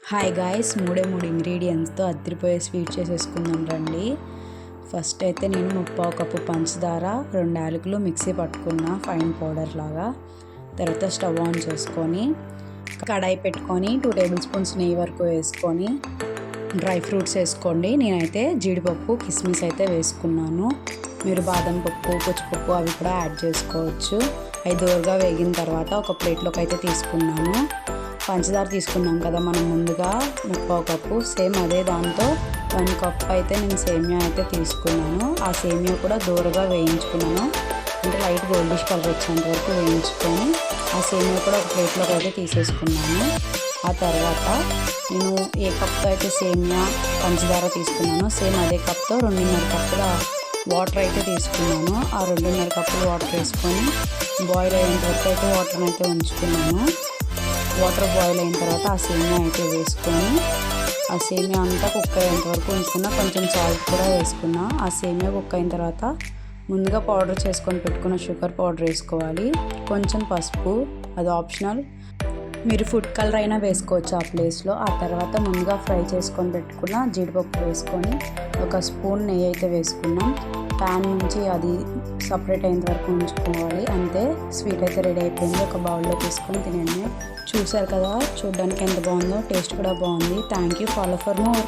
Hi guys, మూడు ఇంగ్రీడియంట్స్తో అద్దరిపోయే sweet చేసేసుకుందాం రండి. ఫస్ట్ అయితే నేను 3/4 కప్పు పంచదార, 2 యాలకులు మిక్సీ పట్టుకున్న ఫైన్ పౌడర్ లాగా. తర్వాత స్టవ్ ఆన్ చేసుకొని కడాయి పెట్టుకొని 2 టేబుల్ స్పూన్స్ నెయ్యి వరకు వేసుకొని డ్రై ఫ్రూట్స్ వేసుకోండి. నేనైతే జీడిపప్పు, కిస్మిస్ అయితే వేసుకున్నాను. మీరు బాదం పప్పు, పుచ్చిపప్పు అవి కూడా యాడ్ చేసుకోవచ్చు. అవి దోరగా వేగిన తర్వాత ఒక ప్లేట్లోకి అయితే తీసుకున్నాను. పంచదార తీసుకున్నాం కదా మనం ముందుగా 3/4 కప్పు, సేమ్ అదే దాంతో 1 కప్ అయితే నేను సేమియా అయితే తీసుకున్నాను. ఆ సేమియా కూడా దోరగా వేయించుకున్నాను, అంటే లైట్ గోల్డిష్ కలర్ వచ్చేంత వరకు వేయించుకొని ఆ సేమియా కూడా ఒక ప్లేట్లోకి అయితే తీసేసుకున్నాను. ఆ తర్వాత నేను ఏ కప్తో అయితే సేమియా పంచదార తీసుకున్నానో సేమ్ అదే కప్తో 2.5 కప్పుల వాటర్ అయితే తీసుకున్నాను. ఆ 2.5 కప్పులు వాటర్ వేసుకొని బాయిల్ అయ్యేంత వరకు అయితే వాటర్ని అయితే ఉంచుకున్నాను. వాటర్ బాయిల్ అయిన తర్వాత ఆ సేమియా అయితే వేసుకొని ఆ సేమియా అంతా కుక్ అయ్యేంత వరకు ఉంచుకున్నా. కొంచెం సాల్ట్ కూడా వేసుకున్నా. ఆ సేమియా కుక్ అయిన తర్వాత ముందుగా పౌడర్ చేసుకొని పెట్టుకున్న షుగర్ పౌడర్ వేసుకోవాలి. కొంచెం పసుపు, అది ఆప్షనల్, మీరు ఫుడ్ కలర్ అయినా వేసుకోవచ్చు ఆ ప్లేస్లో. ఆ తర్వాత ముందుగా ఫ్రై చేసుకొని పెట్టుకున్న జీడిపప్పు వేసుకొని ఒక స్పూన్ నెయ్యి అయితే వేసుకున్నాం. ప్యాన్ నుంచి అది సపరేట్ అయిన వరకు ఉంచుకోవాలి. అంతే, స్వీట్ అయితే రెడీ అయిపోయింది. ఒక బౌల్లో తీసుకొని తినండి. చూసారు కదా, చూడడానికి ఎంత బాగుందో, టేస్ట్ కూడా బాగుంది. Thank you. Follow for more.